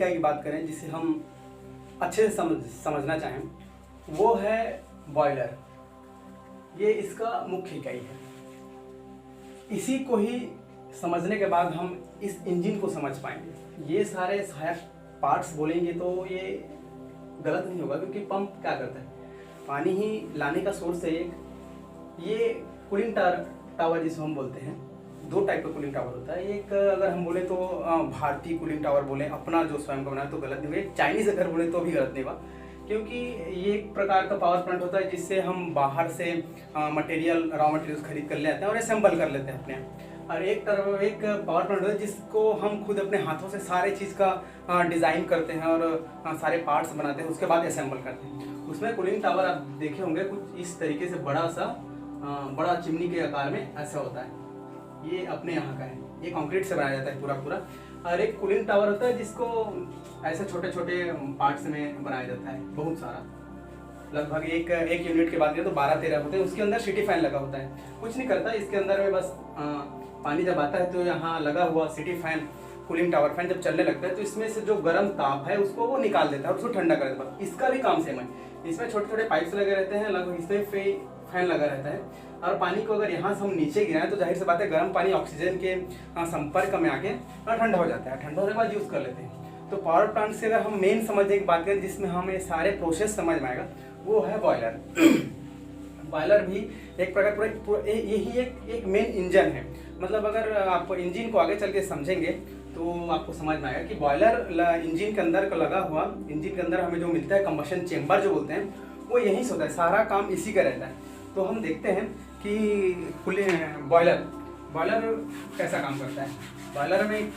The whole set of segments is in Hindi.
इकाई की बात करें जिसे हम अच्छे से समझना चाहें, वो है बॉयलर। ये इसका मुख्य इकाई है। इसी को ही समझने के बाद हम इस इंजन को समझ पाएंगे। ये सारे सहायक पार्ट्स बोलेंगे तो ये गलत नहीं होगा, क्योंकि पंप क्या करता है, पानी ही लाने का सोर्स है एक। ये कूलिंग टावर जिसे हम बोलते हैं, दो टाइप का कूलिंग टावर होता है। एक अगर हम बोले तो भारतीय कूलिंग टावर बोले, अपना जो स्वयं का बनाया तो गलत नहीं होगा। एक चाइनीज अगर बोले तो भी गलत नहीं होगा, क्योंकि ये एक प्रकार का पावर प्लांट होता है जिससे हम बाहर से मटेरियल, रॉ मटेरियल खरीद कर ले आते हैं और असेंबल कर लेते हैं अपने। और एक पावर प्लांट होता है जिसको हम खुद अपने हाथों से सारे चीज़ का डिज़ाइन करते हैं और सारे पार्ट्स बनाते हैं, उसके बाद असेंबल करते हैं। उसमें कूलिंग टावर आप देखे होंगे कुछ इस तरीके से, बड़ा चिमनी के आकार में ऐसा होता है। ये अपने यहाँ का है, ये कंक्रीट से बनाया जाता है पूरा पूरा। और एक कूलिंग टावर होता है जिसको ऐसे छोटे छोटे पार्ट्स में बनाया जाता है, बहुत सारा, लगभग एक यूनिट के बाद करें तो 12-13 होते हैं। उसके अंदर सिटी फैन लगा होता है, कुछ नहीं करता इसके अंदर में, बस पानी जब आता है तो यहाँ लगा हुआ city fan, cooling tower fan जब चलने लगता है तो इसमें से जो गर्म ताप है उसको वो निकाल देता है और उसको ठंडा कर देता है। इसका भी काम सेम है, इसमें छोटे छोटे पाइप्स लगे रहते हैं, लगभग इसमें फैन लगा रहता है। और पानी को अगर यहाँ से हम नीचे गिराएं तो जाहिर सी बात है गर्म पानी ऑक्सीजन के संपर्क में आके ठंडा हो जाता है, ठंडा होने के बाद यूज़ कर लेते हैं। तो पावर प्लांट से अगर हम मेन समझने की बात करें जिसमें हमें सारे प्रोसेस समझ में आएगा, वो है बॉयलर। बॉयलर भी एक प्रकार यही एक मेन इंजन है। मतलब अगर आप इंजन को आगे चल के समझेंगे तो आपको समझ में आएगा कि बॉयलर इंजन के अंदर का लगा हुआ, इंजन के अंदर हमें जो मिलता है कंबशन चेम्बर जो बोलते हैं, वो यहीं से होता है, सारा काम इसी का रहता है। तो हम देखते हैं कि बॉयलर कैसा काम करता है, बॉयलर में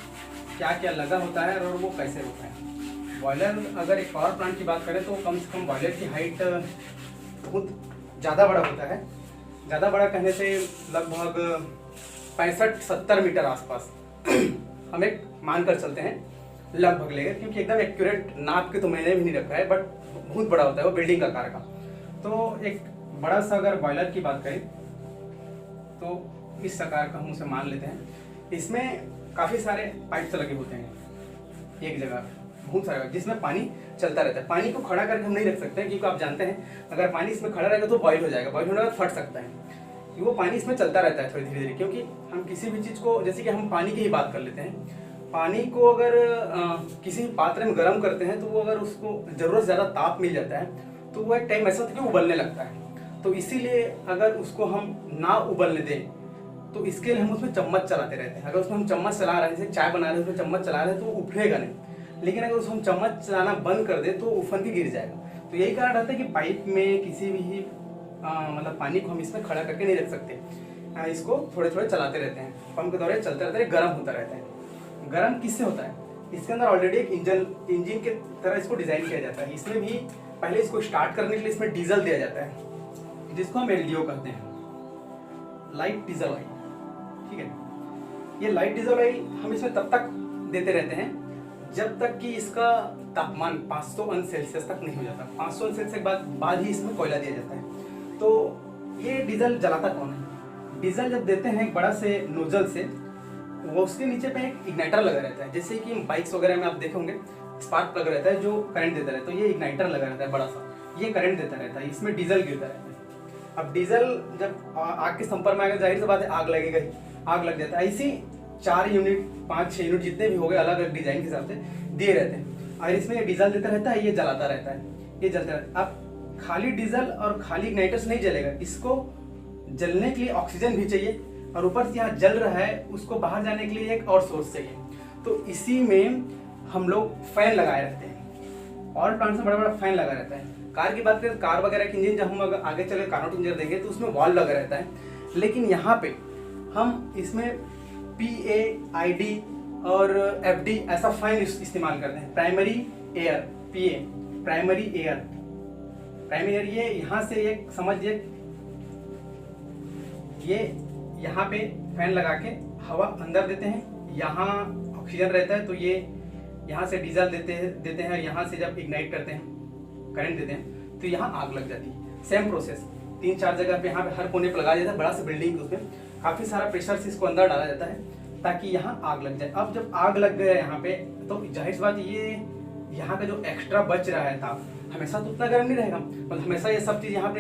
क्या क्या लगा होता है और वो कैसे होता है। बॉयलर अगर एक पावर प्लांट की बात करें तो कम से कम बॉयलर की हाइट बहुत ज़्यादा बड़ा होता है। ज़्यादा बड़ा कहने से लगभग 65-70 मीटर आसपास हम एक मानकर चलते हैं, लगभग लेकर, क्योंकि एकदम एक्यूरेट नाप के तो मैंने भी नहीं रखा है, बट बहुत बड़ा होता है वो, बिल्डिंग का आकार का। तो एक बड़ा सा अगर बॉयलर की बात करें तो इस आकार का हम उसे मान लेते हैं। इसमें काफ़ी सारे पाइप्स लगे होते हैं एक जगह, बहुत सारे, जिसमें पानी चलता रहता है। पानी को खड़ा करके हम नहीं रख सकते, क्योंकि आप जानते हैं अगर पानी इसमें खड़ा रहेगा तो बॉयल हो जाएगा, बॉयल होने के बाद फट सकता है। वो पानी इसमें चलता रहता है थोड़ी धीरे धीरे, क्योंकि हम किसी भी चीज़ को, जैसे कि हम पानी की ही बात कर लेते हैं, पानी को अगर किसी पात्र में गर्म करते हैं तो वो अगर उसको ज़रूरत से ज़्यादा ताप मिल जाता है तो वो एक टाइम ऐसा होता है कि उबलने लगता है। तो इसीलिए अगर उसको हम ना उबलने दें तो इसके लिए हम उसमें चम्मच चलाते रहते हैं। अगर उसमें हम चम्मच चला रहे हैं, जैसे चाय बना रहे हैं उसमें चम्मच चला रहे हैं तो वो उफरेगा नहीं, लेकिन अगर उसमें हम चम्मच चलाना बंद कर दें तो उफन के गिर जाएगा। तो यही कारण रहता है कि पाइप में किसी भी मतलब पानी को हम इसमें खड़ा करके नहीं रख सकते, इसको थोड़े थोड़े चलाते रहते हैं, पंप के दौरान चलते रहते हैं, गर्म होता रहता है। गर्म किससे होता है, इसके अंदर ऑलरेडी एक इंजन के तरह इसको डिज़ाइन किया जाता है। इसमें भी पहले इसको स्टार्ट करने के लिए इसमें डीजल दिया जाता है, जिसको हम एलडीओ कहते हैं, लाइट डीजल ऑयल। ठीक है, ये लाइट डीजल ऑयल हम इसमें तब तक देते रहते हैं जब तक कि इसका तापमान 500 अंश सेल्सियस तक नहीं हो जाता। 500 अंश सेल्सियस के बाद ही इसमें कोयला दिया जाता है। तो ये डीजल जलाता कौन है, डीजल जब देते हैं एक बड़ा से नोजल से, वो उसके नीचे पे एक इग्नाइटर लगा रहता है। जैसे कि बाइक्स वगैरह में आप देखे होंगे स्पार्क लगा रहता है जो करंट देता रहता है, तो ये इग्नाइटर लगा रहता है बड़ा सा, ये करंट देता रहता है, इसमें डीजल गिरता रहता है। अब डीजल जब आग के संपर्क में आएगा, जाहिर सी बात है आग लगेगा ही, आग लग जाता है। ऐसी 4 यूनिट 5-6 यूनिट जितने भी हो गए अलग अलग डिजाइन के हिसाब से दिए रहते हैं, और इसमें डीजल देता रहता है, ये जलाता रहता है, ये जलता रहता है। अब खाली डीजल और खाली इग्नाइटर से नहीं जलेगा, इसको जलने के लिए ऑक्सीजन भी चाहिए, और ऊपर से यहाँ जल रहा है उसको बाहर जाने के लिए एक और सोर्स चाहिए। तो इसी में हम लोग फैन लगाए रहते हैं, पावर प्लांट में बड़ा बड़ा फैन लगा रहता है। कार की बात करें, कार वगैरह के इंजन जब हम अगर आगे चले कार्नोट इंजन देंगे तो उसमें वाल्व लगा रहता है, लेकिन यहाँ पे हम इसमें PAID और FD ऐसा फैन इस्तेमाल करते हैं। Primary air, PA primary air, ये यहाँ से एक समझिए, ये यहाँ पे फैन लगा के हवा अंदर देते हैं, यहाँ ऑक्सीजन रहता है, तो ये यहाँ से डीजल देते हैं, यहाँ से जब इग्नाइट करते हैं, करंट देते हैं, तो यहाँ आग लग जाती है। सेम प्रोसेस 3-4 जगह पे यहाँ पे हर कोने पे लगाया जाता है, बड़ा सा बिल्डिंग के उसमें काफ़ी सारा प्रेशर से इसको अंदर डाला जाता है ताकि यहाँ आग लग जाए। अब जब आग लग गया यहाँ पे तो जाहिर सी बात ये यहाँ का जो एक्स्ट्रा बच रहा है ताप हमेशा तो उतना गर्म नहीं रहेगा, मतलब हमेशा ये सब चीज़ यहाँ पे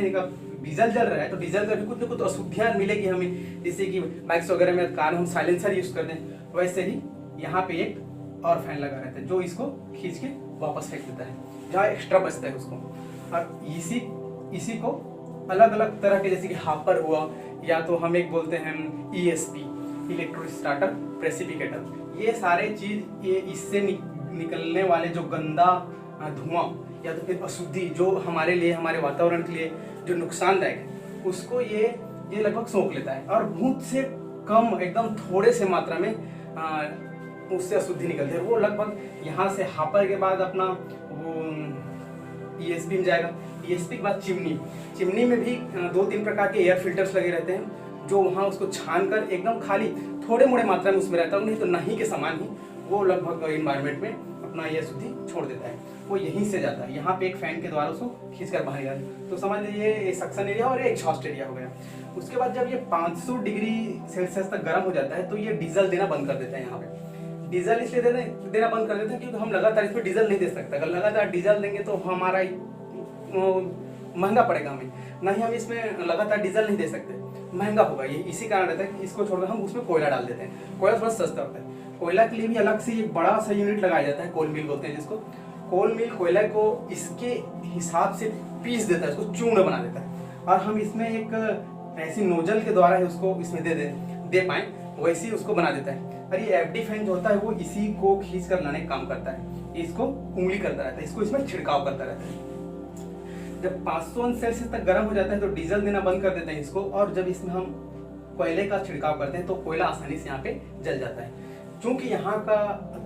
डीजल जल रहा है तो डीजल का भी कुछ ना कुछ अशुद्धियाँ मिलेगी हमें, जैसे कि बाइक्स वगैरह में कार हम साइलेंसर यूज़ करते हैं, वैसे ही यहाँ पे एक और फैन लगा रहता है जो इसको खींच के वापस फेंक देता है जहाँ एक्स्ट्रा बचता है उसको। और इसी को अलग अलग तरह के, जैसे कि हापर हुआ, या तो हम एक बोलते हैं ESP, इलेक्ट्रिक स्टार्टर प्रेसिपिकेटर, ये सारे चीज़ ये इससे निकलने वाले जो गंदा धुआं या तो फिर अशुद्धि जो हमारे लिए, हमारे वातावरण के लिए जो नुकसानदायक है, उसको ये लगभग सोख लेता है और बहुत से कम, एकदम थोड़े से मात्रा में उससे अशुद्धि निकलती है। वो लगभग यहाँ से हापर के बाद अपना वो ESP में जाएगा, ESP के बाद चिमनी में भी 2-3 प्रकार के एयर फिल्टर्स लगे रहते हैं जो वहाँ उसको छान कर एकदम खाली थोड़े मोड़े मात्रा में उसमें रहता है, नहीं तो नहीं के समान ही वो लगभग इन्वायरमेंट में अपना ये अशुद्धि छोड़ देता है। वो यहीं से जाता है, यहाँ पे एक फैन के द्वारा उसको खींच कर बाहर जाता है। तो समझ लीजिए ये सक्शन एरिया और ये एग्जॉस्ट एरिया हो गया। उसके बाद जब ये 500 डिग्री सेल्सियस तक गर्म हो जाता है तो ये डीजल देना बंद कर देता है। यहाँ पे डीजल इसलिए देना बंद कर देते हैं क्योंकि हम लगातार इसमें डीजल नहीं दे सकते। अगर लगातार डीजल देंगे तो हमारा महंगा पड़ेगा हमें, ना ही हम इसमें लगातार डीजल नहीं दे सकते, महंगा होगा। ये इसी कारण रहता है कि इसको छोड़कर हम उसमें कोयला डाल देते हैं। कोयला थोड़ा सस्ता होता है। कोयला के लिए भी अलग से एक बड़ा सा यूनिट लगाया जाता है, कोल मिल बोलते हैं जिसको। कोल मिल कोयला को इसके हिसाब से पीस देता है, उसको चूर्ण बना देता है और हम इसमें एक ऐसी नोजल के द्वारा ही उसको इसमें दे पाए वैसे ही उसको बना देता है। और ये FD फैन जो होता है वो इसी को खींच कर लाने का काम करता है, इसको उंगली करता रहता है, इसको इसमें छिड़काव करता रहता है। जब 500 सेल्सियस तक गर्म हो जाता है तो डीजल देना बंद कर देते हैं इसको, और जब इसमें हम कोयले का छिड़काव करते हैं तो कोयला आसानी से यहाँ पे जल जाता है। क्योंकि यहाँ का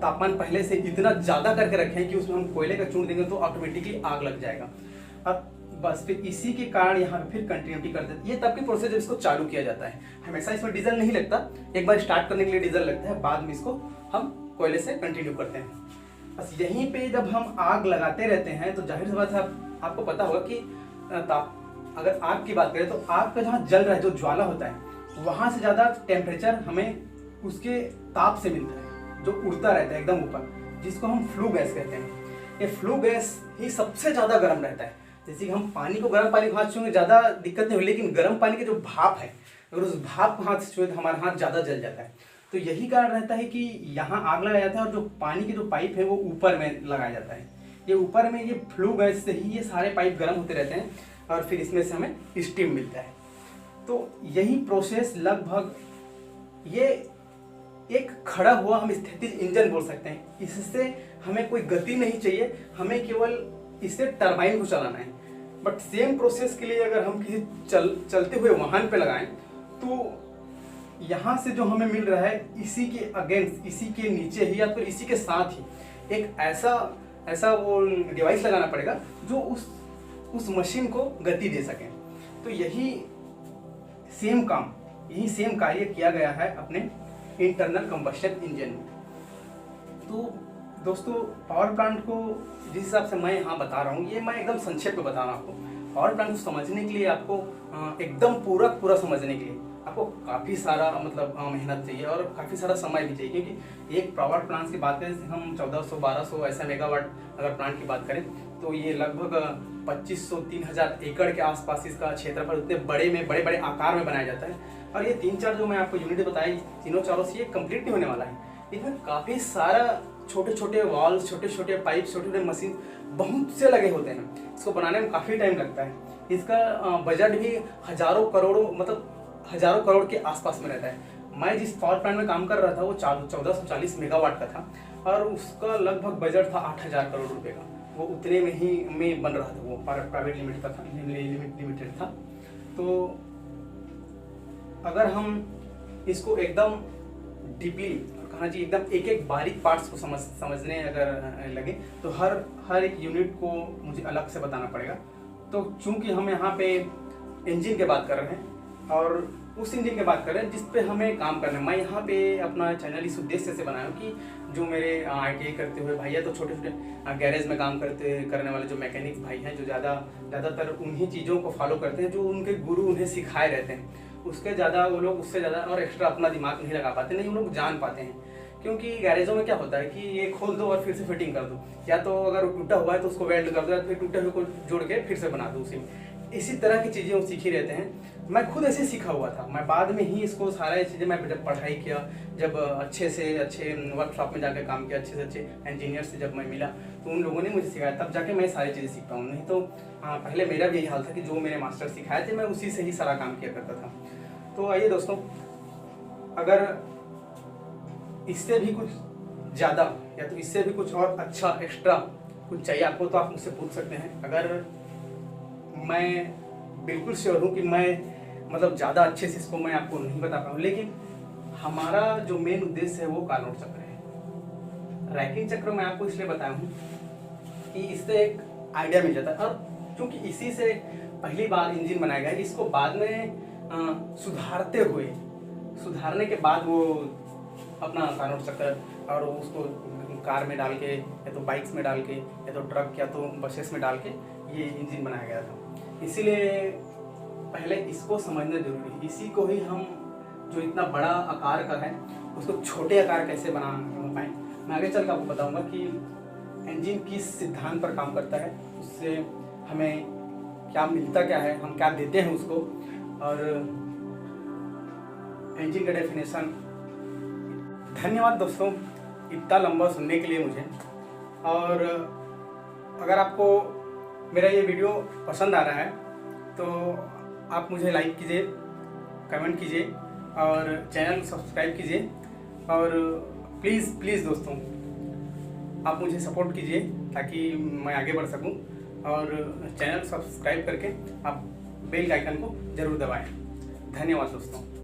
तापमान पहले से इतना ज़्यादा करके रखे हैं कि उसमें हम कोयले का चूर्ण देंगे तो ऑटोमेटिकली आग लग जाएगा। अब बस फिर इसी के कारण यहाँ पे फिर कंटिन्यूटी कर देते हैं। ये तब की प्रोसेस जब इसको चालू किया जाता है। हमेशा इसमें डीजल नहीं लगता, एक बार स्टार्ट करने के लिए डीजल लगता है, बाद में इसको हम कोयले से कंटिन्यू करते हैं। बस यहीं पे जब हम आग लगाते रहते हैं तो जाहिर सी बात है आपको पता होगा कि अगर आग की बात करें तो आग का जहाँ जल रहा है, जो ज्वाला होता है, वहाँ से ज़्यादा टेम्परेचर हमें उसके ताप से मिलता है जो उड़ता रहता है एकदम ऊपर, जिसको हम फ्लू गैस कहते हैं। ये फ्लू गैस ही सबसे ज़्यादा गर्म रहता है। जैसे कि हम पानी को गर्म पानी को हाथ छूएंगे ज़्यादा दिक्कत नहीं हुई, लेकिन गर्म पानी के जो भाप है अगर उस भाप को हाथ से छुए तो हमारा हाथ ज़्यादा जल जाता है। तो यही कारण रहता है कि यहाँ आग लगाया जाता है और जो पानी के जो पाइप है वो ऊपर में लगाया जाता है। ये ऊपर में ये फ्लू गैस से ही ये सारे पाइप गर्म होते रहते हैं और फिर इसमें से हमें स्टीम मिलता है। तो यही प्रोसेस लगभग ये एक खड़ा हुआ हम स्थितिज इंजन बोल सकते हैं। इससे हमें कोई गति नहीं चाहिए, हमें केवल इससे टरबाइन को चलाना है। बट सेम प्रोसेस के लिए अगर हम किसी चलते हुए वाहन पे लगाएं तो यहाँ से जो हमें मिल रहा है इसी के अगेंस्ट, इसी के नीचे ही या फिर इसी के साथ ही एक ऐसा वो डिवाइस लगाना पड़ेगा जो उस मशीन को गति दे सके। तो यही सेम कार्य किया गया है अपने इंटरनल कंबशन इंजन में। तो दोस्तों पावर प्लांट को जिस हिसाब से मैं यहाँ बता रहा हूँ ये मैं एकदम संक्षेप में बता रहा हूँ आपको। पावर प्लांट को समझने के लिए आपको एकदम पूरा समझने के लिए आपको काफ़ी सारा मतलब मेहनत चाहिए और काफ़ी सारा समय भी चाहिए, क्योंकि एक पावर प्लांट की बात करें हम 1400-1200 ऐसा मेगावाट अगर प्लांट की बात करें तो ये लगभग 2500-3000 एकड़ के आसपास इसका क्षेत्रफल उतने बड़े आकार में बनाया जाता है। और ये 3-4 जो मैं आपको यूनिट बताई तीनों चारों से ये कंप्लीट नहीं होने वाला है। इसमें काफ़ी सारा छोटे वाल्व, छोटे पाइप, छोटे मशीन बहुत से लगे होते हैं। इसको बनाने में काफ़ी टाइम लगता है। इसका बजट भी हजारों करोड़ के आसपास में रहता है। मैं जिस पावर प्लांट में काम कर रहा था वो 1440 मेगावाट का था और उसका लगभग बजट था 8000 करोड़ रुपए का। वो उतने में बन रहा था, वो प्राइवेट लिमिटेड था। तो अगर हम इसको एकदम डीपली कहा जी एकदम एक बारीक पार्ट्स को समझने अगर लगे तो हर एक यूनिट को मुझे अलग से बताना पड़ेगा। तो चूंकि हम यहाँ पे इंजन की बात कर रहे हैं और उस इंजन की बात कर रहे हैं जिस पे हमें काम करना है, मैं यहाँ पे अपना चैनल इस उद्देश्य से बनाया हूँ कि जो मेरे ITI करते हुए भाई है तो छोटे गैरेज में काम करने वाले जो मैकेनिक भाई हैं जो ज़्यादातर उन्हीं चीज़ों को फॉलो करते हैं जो उनके गुरु उन्हें सिखाए रहते हैं। उससे ज़्यादा और एक्स्ट्रा अपना दिमाग नहीं लगा पाते, नहीं वो लोग जान पाते हैं। क्योंकि गैरेजों में क्या होता है कि ये खोल दो और फिर से फिटिंग कर दो, या तो अगर टूटा हुआ है तो उसको वेल्ड कर दो, या फिर टूटे हुए को जोड़ के फिर से बना दो उसी में। इसी तरह की चीज़ें वो सीखी रहते हैं। मैं खुद ऐसे सीखा हुआ था, मैं बाद में ही इसको सारा ये चीज़ें मैं जब पढ़ाई किया, जब अच्छे से अच्छे वर्कशॉप में जाकर काम किया, अच्छे से अच्छे इंजीनियर से जब मैं मिला तो उन लोगों ने मुझे सिखाया, तब जाके मैं सारी चीज़ें सीख पाऊँ। नहीं तो पहले मेरा भी यही हाल था कि जो मेरे मास्टर सिखाए थे मैं उसी से ही सारा काम किया करता था। तो आइए दोस्तों, अगर इससे भी कुछ ज़्यादा या तो इससे भी कुछ और अच्छा एक्स्ट्रा कुछ चाहिए आपको तो आप मुझसे पूछ सकते हैं। अगर मैं बिल्कुल श्योर हूँ कि मैं मतलब ज़्यादा अच्छे से इसको मैं आपको नहीं बता पाऊँ, लेकिन हमारा जो मेन उद्देश्य है वो कार्नोट चक्र है। रैकिंग चक्र मैं आपको इसलिए बताया हूँ कि इससे एक आइडिया मिल जाता है, और चूँकि इसी से पहली बार इंजन बनाया गया है, इसको बाद में सुधारने के बाद वो अपना कार्नोट चक्र और उसको कार में डाल के या तो बाइक्स में डाल के या तो ट्रक या तो बसेस में डाल के ये इंजन बनाया गया था। इसीलिए पहले इसको समझना जरूरी है। इसी को ही हम जो इतना बड़ा आकार का है उसको छोटे आकार कैसे बना पाएँ, मैं आगे चल कर आपको बताऊंगा कि इंजन किस सिद्धांत पर काम करता है, उससे हमें क्या मिलता क्या है, हम क्या देते हैं उसको, और इंजन का डेफिनेशन। धन्यवाद दोस्तों इतना लंबा सुनने के लिए मुझे। और अगर आपको मेरा ये वीडियो पसंद आ रहा है तो आप मुझे लाइक कीजिए, कमेंट कीजिए और चैनल सब्सक्राइब कीजिए। और प्लीज़ दोस्तों आप मुझे सपोर्ट कीजिए ताकि मैं आगे बढ़ सकूं, और चैनल सब्सक्राइब करके आप बेल आइकन को ज़रूर दबाएं। धन्यवाद दोस्तों।